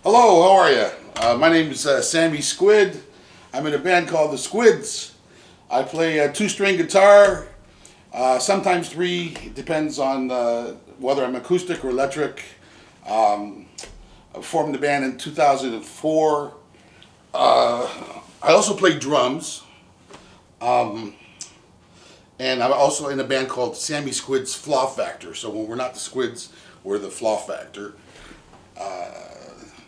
Hello, how are you? My name is Sammy Squid. I'm in a band called the Squids. I play a two-string guitar, sometimes three. It depends on whether I'm acoustic or electric. I formed the band in 2004. I also play drums. And I'm also in a band called Sammy Squids Fla. So when we're not the Squids, we're the Fla.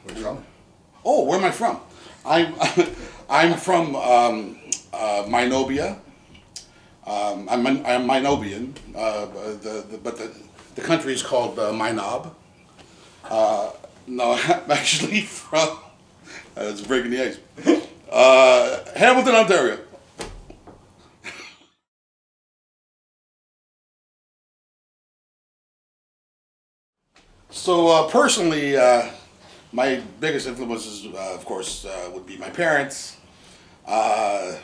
Where you from? Oh, where am I from? I'm I'm from Minobia. I'm Minobian, but the country is called Minob. No, I'm actually from. It's breaking the ice. Hamilton, Ontario. So personally, my biggest influences, of course, would be my parents. Uh,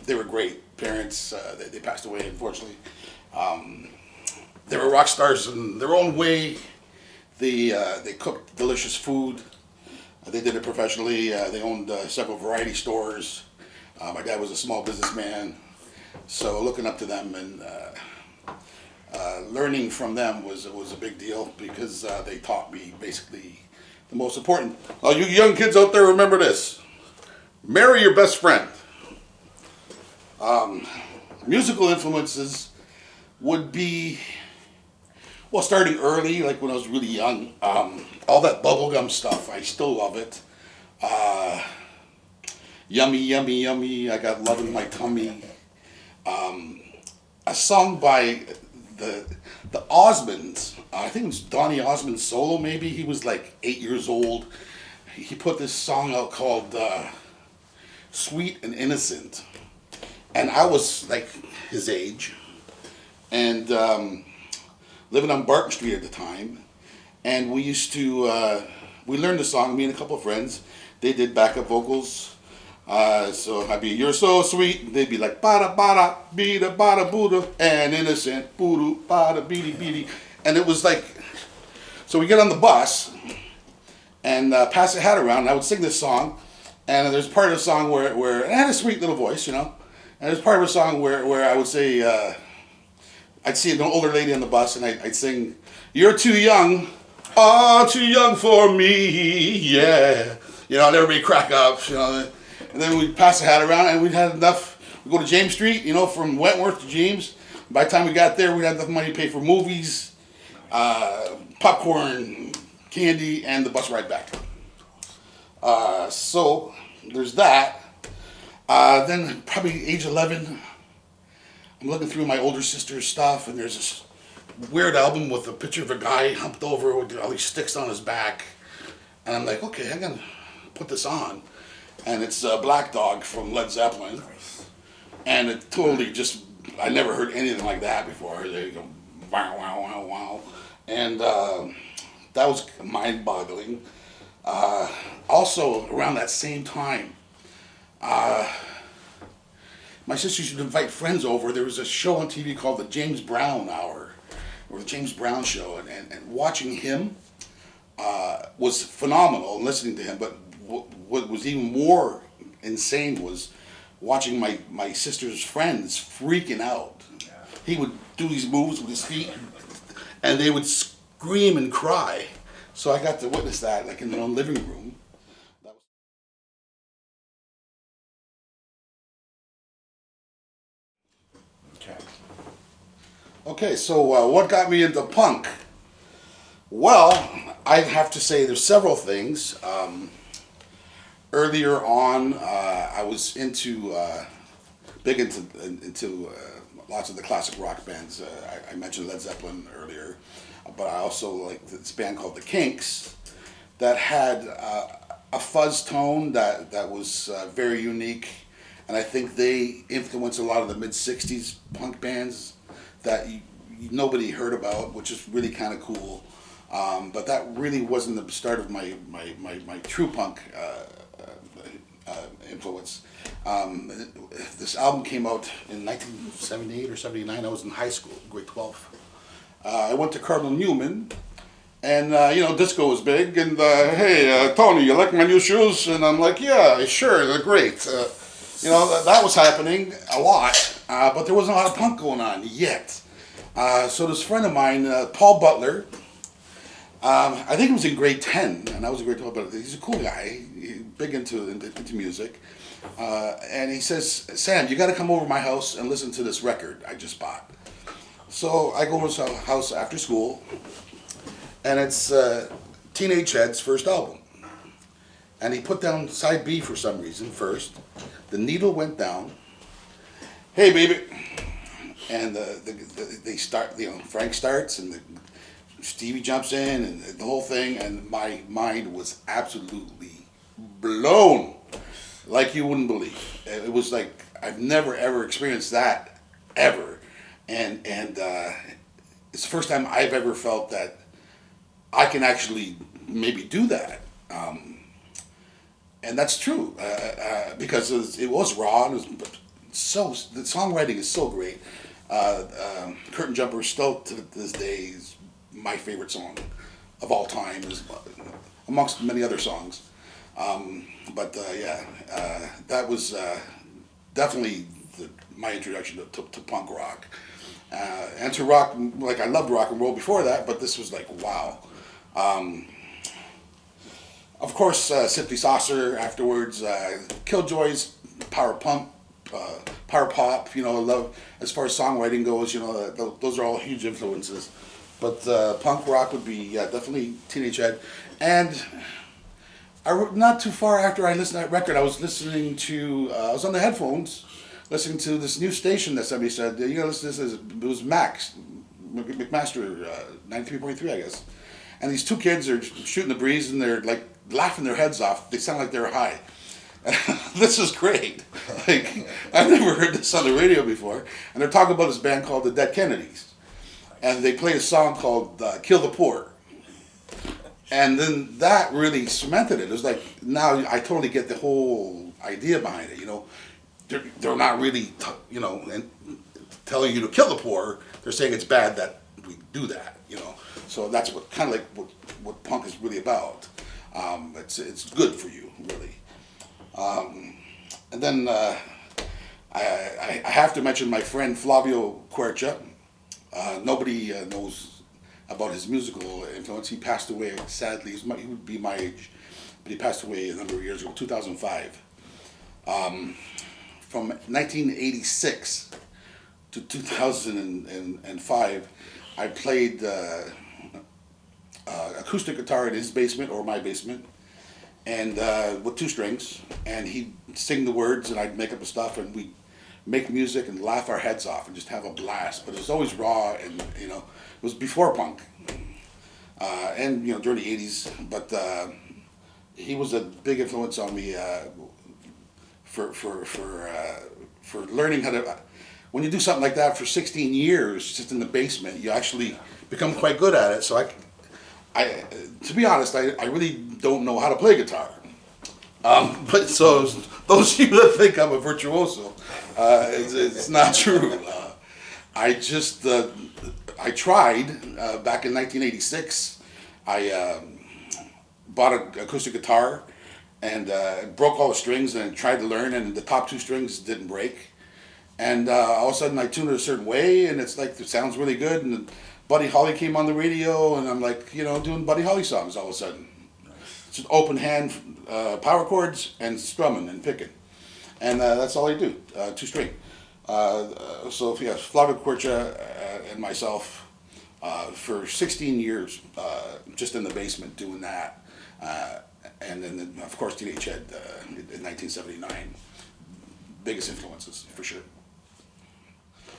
they were great parents. They passed away, unfortunately. They were rock stars in their own way. They cooked delicious food. They did it professionally. They owned several variety stores. My dad was a small businessman, so looking up to them and learning from them was a big deal because they taught me basically the most important. Oh, you young kids out there, remember this: marry your best friend. Musical influences would be, well, starting early, like when I was really young. All that bubblegum stuff, I still love it. Yummy, yummy, yummy. I got love in my tummy. A song by the Osmonds. I think it was Donny Osmond solo. Maybe he was like 8 years old. He put this song out called "Sweet and Innocent," and I was like his age, and living on Barton Street at the time. And we used to we learned the song. Me and a couple of friends. They did backup vocals. So I'd be, "You're so sweet." They'd be like, "Bada bada, bida bada buddha," and "Innocent, boodo bada beady beady." And it was like, so we get on the bus and pass the hat around. And I would sing this song, and there's part of the song where and I had a sweet little voice, you know. And there's part of a song where I would say, I'd see an older lady on the bus, and I'd sing, "You're too young, too young for me, yeah." You know, and everybody crack up, you know. And then we'd pass the hat around, and we'd had enough. We'd go to James Street, you know, from Wentworth to James. By the time we got there, we had enough money to pay for movies, popcorn, candy, and the bus ride back. So there's that. Then probably age 11, I'm looking through my older sister's stuff, and there's this weird album with a picture of a guy humped over with all these sticks on his back. And I'm like, okay, I'm going to put this on. And it's Black Dog from Led Zeppelin. And it totally just, I never heard anything like that before. They go, wow, wow, wow, wow. And that was mind-boggling. Also, around that same time, my sister used to invite friends over. There was a show on TV called the James Brown Hour, or the James Brown Show. And watching him was phenomenal, and listening to him. But what was even more insane was watching my sister's friends freaking out. Yeah. He would do these moves with his feet, and they would scream and cry. So I got to witness that, like in their own living room. Okay. Okay, so what got me into punk? Well, I'd have to say there's several things. Earlier on, I was big into lots of the classic rock bands. I mentioned Led Zeppelin earlier, but I also like this band called the Kinks that had a fuzz tone that was very unique, and I think they influenced a lot of the mid-'60s punk bands that nobody heard about, which is really kind of cool. But that really wasn't the start of my true punk influence. This album came out in 1978 or 79. I was in high school, grade 12. I went to Cardinal Newman, And disco was big. And hey, Tony, you like my new shoes? And I'm like, yeah, sure, they're great. That was happening a lot, but there wasn't a lot of punk going on yet. So this friend of mine, Paul Butler, I think he was in grade 10, and I was in grade 12, but he's a cool guy, big into music. And he says, Sam, you got to come over to my house and listen to this record I just bought. So I go over to his house after school, and it's Teenage Head's first album. And he put down side B for some reason first. The needle went down. Hey, baby. And they start, Frank starts, and Stevie jumps in, and the whole thing, and my mind was absolutely blown, like you wouldn't believe. It was like I've never ever experienced that ever, and it's the first time I've ever felt that I can actually maybe do that, and that's true because it was raw. And the songwriting is so great. Curtain Jumper still to this day is my favorite song of all time, is amongst many other songs. That was definitely my introduction to punk rock. And to rock, like I loved rock and roll before that, but this was like, wow. Of course, Simply Saucer afterwards, Killjoys, Power Pump, Power Pop, I love, as far as songwriting goes, those are all huge influences. But punk rock would be, definitely Teenage Head. And not too far after I listened to that record, I was listening to, I was on the headphones, listening to this new station that somebody said, you gotta listen to this, it was McMaster, 93.3, I guess. And these two kids are shooting the breeze and they're like laughing their heads off. They sound like they're high. This is great. Like, I've never heard this on the radio before. And they're talking about this band called the Dead Kennedys. And they played a song called Kill the Poor. And then that really cemented it. It was like, now I totally get the whole idea behind it, They're not really, and telling you to kill the poor. They're saying it's bad that we do that, So that's kind of like what punk is really about. It's good for you, really. And then I have to mention my friend Flavio Quercia. Nobody knows about his musical influence. He passed away, sadly. He would be my age, but he passed away a number of years ago, 2005. From 1986 to 2005, I played acoustic guitar in his basement or my basement, and with two strings, and he'd sing the words and I'd make up the stuff, and we'd make music and laugh our heads off and just have a blast. But it was always raw, and it was before punk, and during the 80s. But he was a big influence on me for learning how to. When you do something like that for 16 years, just in the basement, you actually become quite good at it. So I to be honest, I really don't know how to play guitar. But so those of you that think I'm a virtuoso, it's not true. I tried back in 1986. I bought an acoustic guitar and broke all the strings and tried to learn, and the top two strings didn't break. And all of a sudden I tuned it a certain way, and it's like, it sounds really good. And Buddy Holly came on the radio, and I'm like, doing Buddy Holly songs all of a sudden. Just open hand power chords and strumming and picking. And that's all I do, two string. So yeah, Flavio Quercia and myself for 16 years, just in the basement doing that. And then of course Teenage Head in 1979. Biggest influences for sure.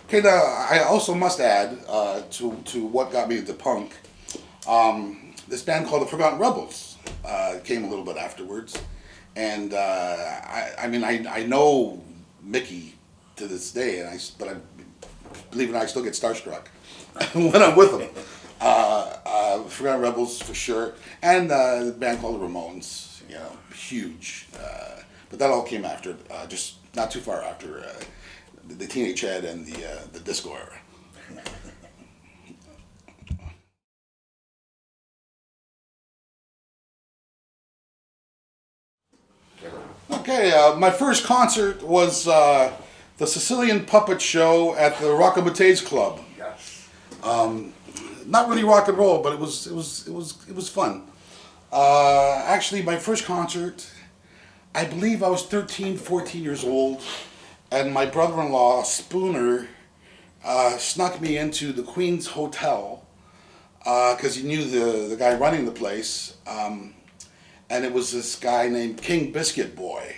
Okay, now I also must add to what got me into punk. This band called the Forgotten Rebels came a little bit afterwards, and I know Mickey to this day, but I believe it or not, I still get starstruck when I'm with them. Forgotten Rebels for sure, and the band called the Ramones, huge. But that all came after, just not too far after the Teenage Head and the disco era. Okay, my first concert was the Sicilian Puppet Show at the Rockabate's Club. Yes. Not really rock and roll, but it was fun. Actually, my first concert, I believe I was 13, 14 years old, and my brother-in-law, Spooner, snuck me into the Queen's Hotel because he knew the guy running the place. And it was this guy named King Biscuit Boy.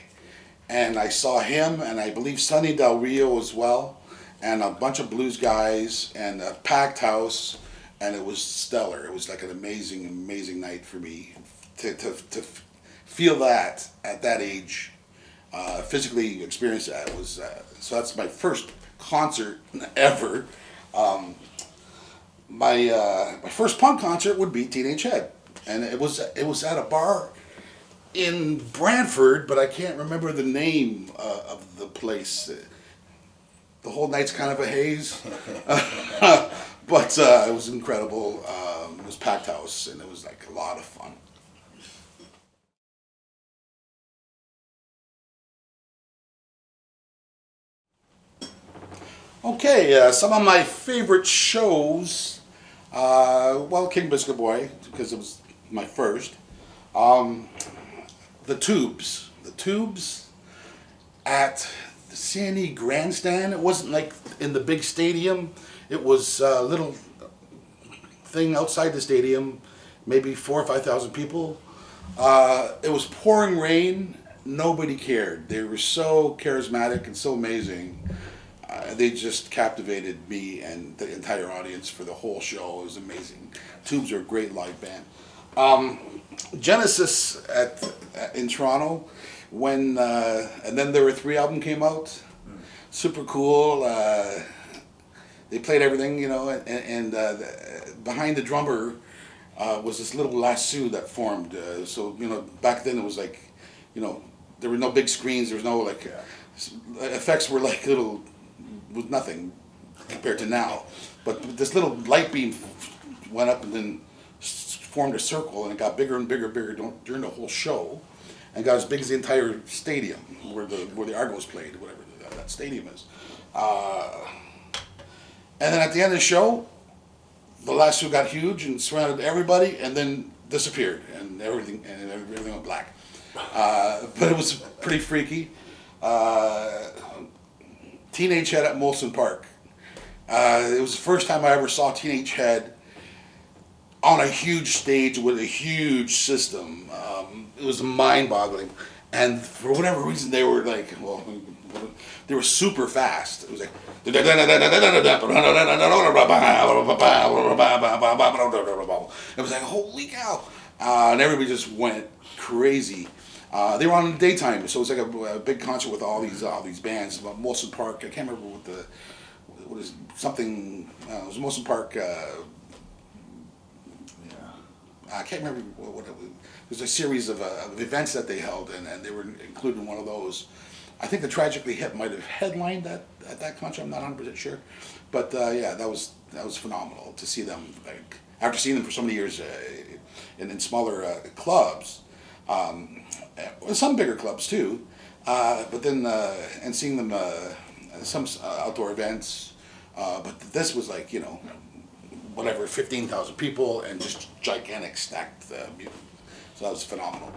And I saw him, and I believe Sonny Del Rio as well, and a bunch of blues guys, and a packed house, and it was stellar. It was like an amazing, amazing night for me to feel that at that age, physically experience that. It was so that's my first concert ever. My first punk concert would be Teenage Head, and it was at a bar in Brantford, but I can't remember the name of the place. The whole night's kind of a haze, but it was incredible. It was packed house, and it was like a lot of fun. Okay, some of my favorite shows. Well, King Biscuit Boy, because it was my first. The Tubes at the Sandy Grandstand. It wasn't like in the big stadium. It was a little thing outside the stadium, maybe 4,000 or 5,000 people. It was pouring rain. Nobody cared. They were so charismatic and so amazing. They just captivated me and the entire audience for the whole show. It was amazing. Tubes are a great live band. Genesis in Toronto, when and then there were 3 albums came out. Super cool. They played everything, you know, and behind the drummer was this little lasso that formed. So you know, back then it was like, you know, there were no big screens. There was no like effects were like little, was nothing compared to now. But this little light beam went up and then formed a circle, and it got bigger and bigger and bigger during the whole show, and got as big as the entire stadium where the Argos played, whatever that stadium is. And then at the end of the show, the lasso got huge and surrounded everybody, and then disappeared, and everything went black. But it was pretty freaky. Teenage Head at Molson Park. It was the first time I ever saw Teenage Head on a huge stage with a huge system. It was mind-boggling, and for whatever reason they were like, well, they were super fast. It was like it was like, holy cow, and everybody just went crazy. They were on in the daytime, so it was like a big concert with all these bands. Molson Park, I can't remember what is something. It was Molson Park. I can't remember what it was. There's a series of events that they held, and they were included in one of those. I think the Tragically Hip might have headlined at that concert. I'm not 100% sure, but yeah, that was phenomenal to see them. Like after seeing them for so many years in smaller clubs, some bigger clubs too, but then and seeing them some outdoor events, but this was like, you know, whatever, 15,000 people and just gigantic stacked music. So that was phenomenal.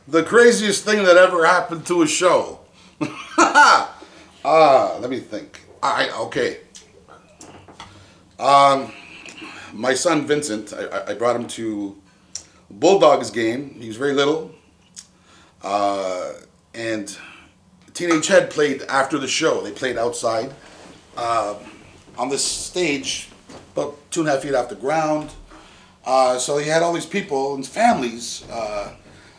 The craziest thing that ever happened to a show. Let me think. Okay. My son Vincent, I brought him to Bulldogs game. He was very little. And Teenage Head played after the show. They played outside on this stage, about 2.5 feet off the ground. So he had all these people and families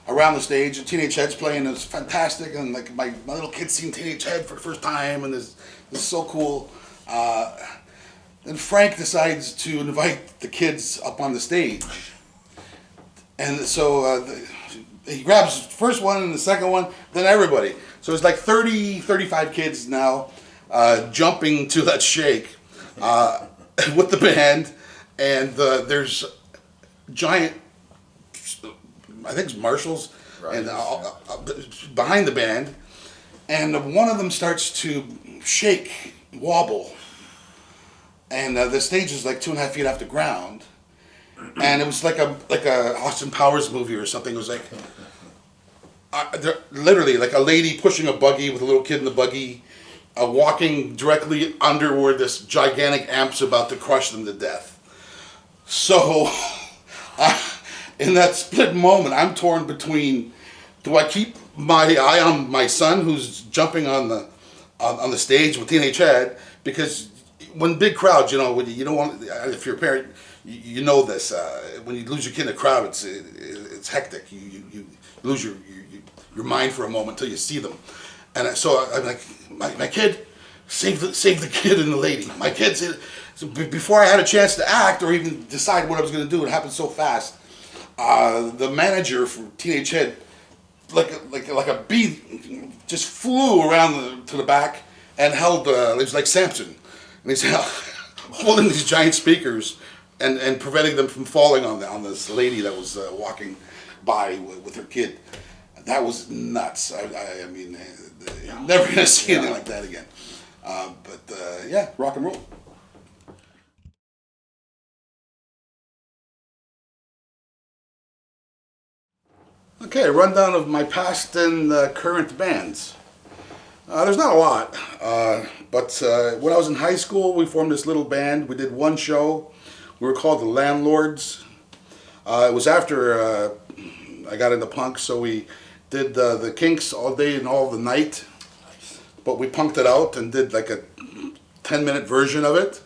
around the stage. And Teenage Head's playing. It was fantastic. And like my little kid's seeing Teenage Head for the first time, and this is so cool. And Frank decides to invite the kids up on the stage. And so he grabs the first one and the second one, then everybody. So it's like 30, 35 kids now jumping to that shake with the band. And there's giant, I think it's Marshalls, and behind the band, and one of them starts to shake, wobble, and the stage is like 2.5 feet off the ground, and it was like a Austin Powers movie or something. It was like literally like a lady pushing a buggy with a little kid in the buggy, walking directly under where this gigantic amp's about to crush them to death. So, in that split moment, I'm torn between: do I keep my eye on my son who's jumping on the stage with Teenage Head? Because when big crowds, when you don't want, if you're a parent, you know this. When you lose your kid in a crowd, it's hectic. You lose your mind for a moment until you see them. And so I'm like, my kid, save the kid and the lady. My kid, so before I had a chance to act or even decide what I was going to do, it happened so fast. The manager for Teenage Head, like a bee, just flew around to the back and held. It was like Samson, and he's holding these giant speakers and preventing them from falling on this lady that was walking by with her kid. That was nuts. I mean, never gonna see anything like that again. But yeah, rock and roll. Okay, a rundown of my past and current bands. There's not a lot, but when I was in high school, we formed this little band. We did one show. We were called the Landlords. It was after I got into punk, so we did the Kinks all day and all the night. But we punked it out and did like a 10-minute version of it.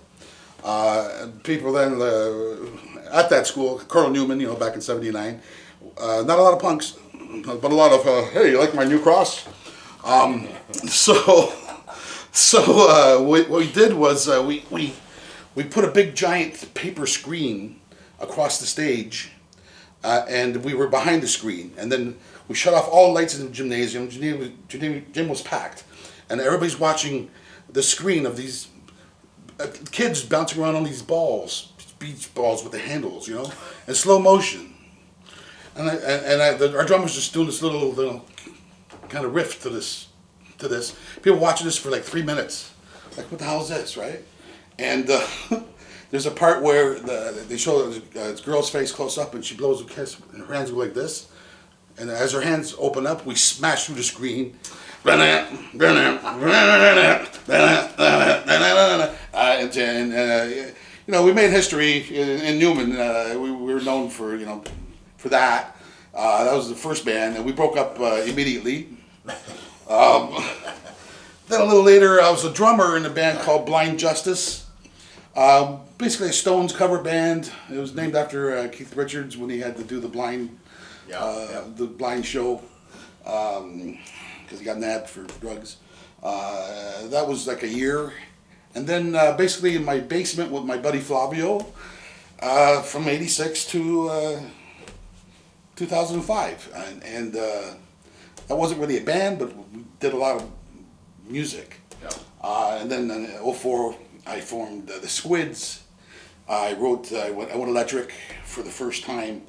People then at that school, Colonel Newman, back in '79. Not a lot of punks, but a lot of hey, you like my new cross? So what we did was we put a big giant paper screen across the stage, and we were behind the screen, and then we shut off all lights in the gymnasium. Gym was packed, and everybody's watching the screen of these kids bouncing around on these balls, beach balls with the handles, in slow motion. And our drummer's just doing this little kind of riff to this. People watching this for like 3 minutes. Like, what the hell is this, right? And there's a part where they show this girl's face close up, and she blows a kiss, and her hands go like this. And as her hands open up, we smash through the screen. We made history in Newman. We were known for that. That was the first band, and we broke up immediately. Then a little later, I was a drummer in a band called Blind Justice. Basically a Stones cover band. It was named after Keith Richards when he had to do the blind show because he got nabbed for drugs. That was like a year. And then basically in my basement with my buddy Flavio from '86 to 2005. And that wasn't really a band, but we did a lot of music. Yeah. And then in '04, I formed the Squids. I went electric for the first time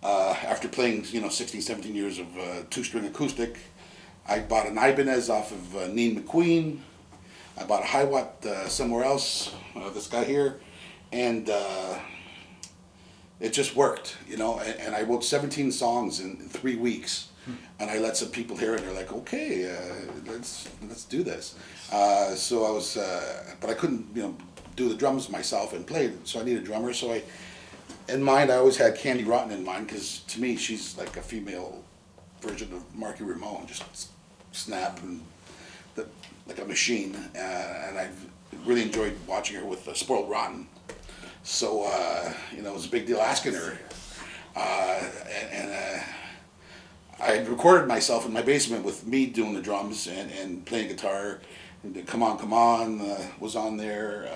after playing 16, 17 years of two-string acoustic. I bought an Ibanez off of Neen McQueen. I bought a Hi-Watt somewhere else, this guy here, and it just worked, and I wrote 17 songs in 3 weeks, and I let some people hear it, and they're like, okay, let's do this. So I was, but I couldn't, do the drums myself and play it, so I needed a drummer. So in mind, I always had Candy Rotten in mind, because to me, she's like a female version of Marky Ramone, just snap and like a machine, and I really enjoyed watching her with Spoiled Rotten. So it was a big deal asking her, and I recorded myself in my basement with me doing the drums and playing guitar. And Come On was on there.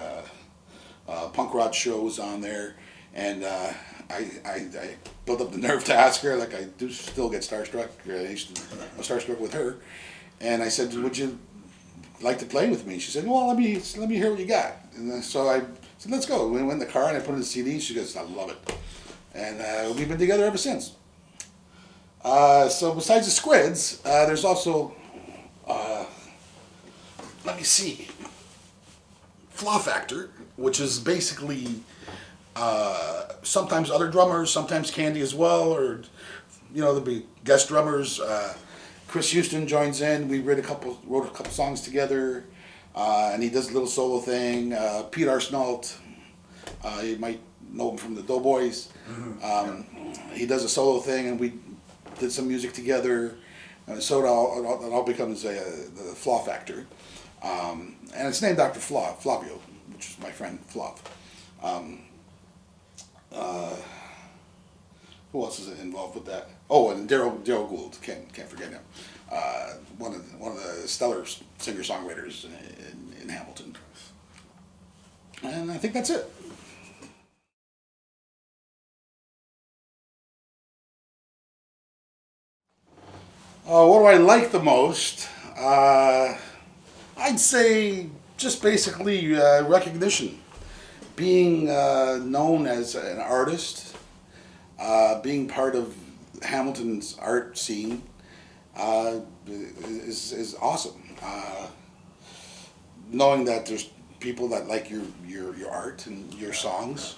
Punk Rock Show was on there, and I built up the nerve to ask her. Like, I do still get starstruck. I was starstruck with her, and I said, "Would you like to play with me?" She said, "Well, let me hear what you got." And so I said, "Let's go." We went in the car and I put in the CD. She goes, "I love it." and we've been together ever since. So besides the Squids, there's also, let me see, Fla Factor, which is basically sometimes other drummers, sometimes Candy as well, or there'll be guest drummers. Chris Houston joins in. We wrote a couple songs together, and he does a little solo thing. Pete Arsenault, you might know him from the Doughboys. He does a solo thing, and we did some music together. So it all becomes the Fla Factor, and it's named after Flavio, which is my friend Flav. Who else is involved with that? Oh, and Daryl Gould. Can't forget him. One of the stellar singer songwriters in Hamilton. And I think that's it. What do I like the most? I'd say just basically recognition, being known as an artist. Being part of Hamilton's art scene is awesome. Knowing that there's people that like your art and your songs.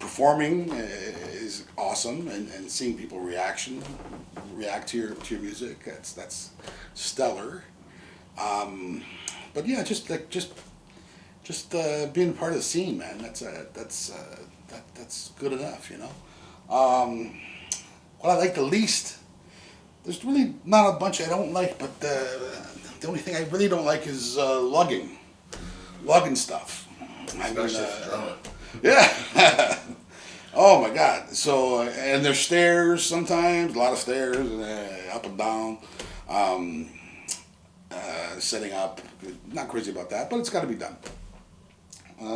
Performing is awesome, and seeing people react to your music. That's stellar. But yeah, just being part of the scene, man. That's good enough, What I like the least, there's really not a bunch I don't like, but the only thing I really don't like is lugging stuff. Yeah. Oh my God. So and there's stairs sometimes, a lot of stairs, up and down. Setting up, not crazy about that, but it's got to be done.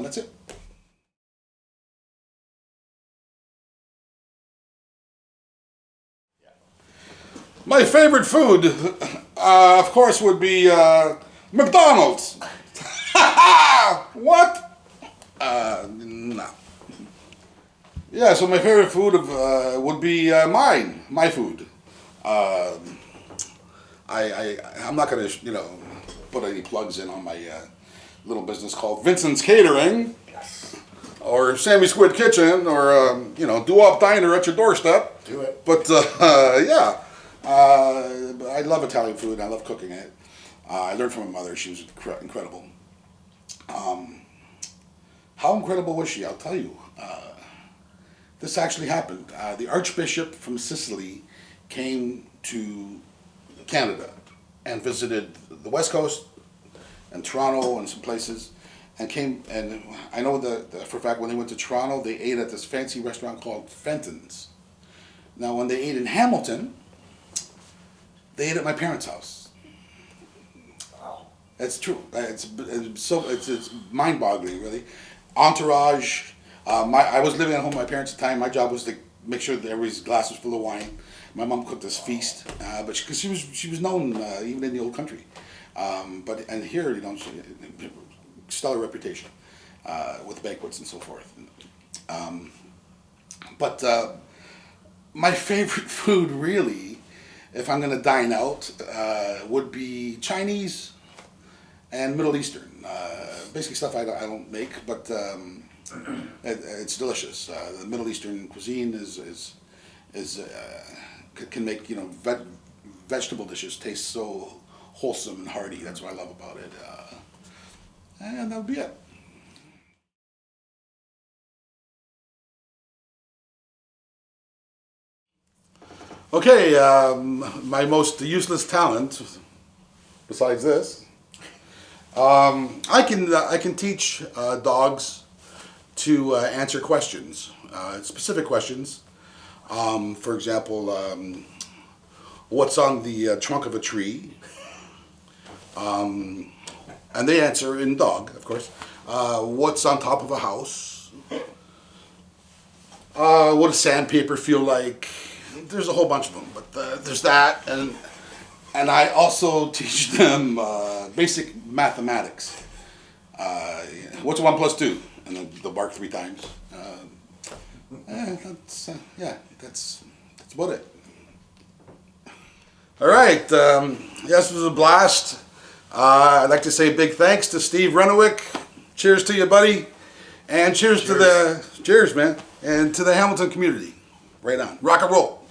That's it. My favorite food, of course, would be McDonald's. What? No. Yeah, so my favorite food would be my food. I'm not gonna put any plugs in on my little business called Vincent's Catering, or Sammy Squid Kitchen, or Do-Up Diner at your doorstep. Do it. But yeah, I love Italian food. I love cooking it. I learned from my mother. She was incredible. How incredible was she? I'll tell you. This actually happened. The Archbishop from Sicily came to Canada and visited the West Coast and Toronto and some places, and I know that for a fact when they went to Toronto, they ate at this fancy restaurant called Fenton's. Now, when they ate in Hamilton, they ate at my parents' house. Wow. It's true. It's mind-boggling, really. Entourage. I was living at home with my parents at the time. My job was to make sure that everybody's glass was full of wine. My mom cooked this feast, but because she was known even in the old country, and here stellar reputation with banquets and so forth. But my favorite food, really, if I'm going to dine out, would be Chinese and Middle Eastern. Basically stuff I don't make, but it's delicious. The Middle Eastern cuisine can make vegetable dishes taste so wholesome and hearty. That's what I love about it. And that would be it. Okay, my most useless talent, besides this, I can teach dogs to answer questions, specific questions. For example, what's on the trunk of a tree? And they answer in dog, of course. What's on top of a house? What does sandpaper feel like? There's a whole bunch of them, but there's that, and I also teach them basic mathematics. What's 1 plus 2? and they'll bark 3 times. That's about it. All right, yes, it was a blast. I'd like to say big thanks to Steve Reniewick. Cheers to you, buddy, and cheers to the cheers, man, and to the Hamilton community. Right on, rock and roll.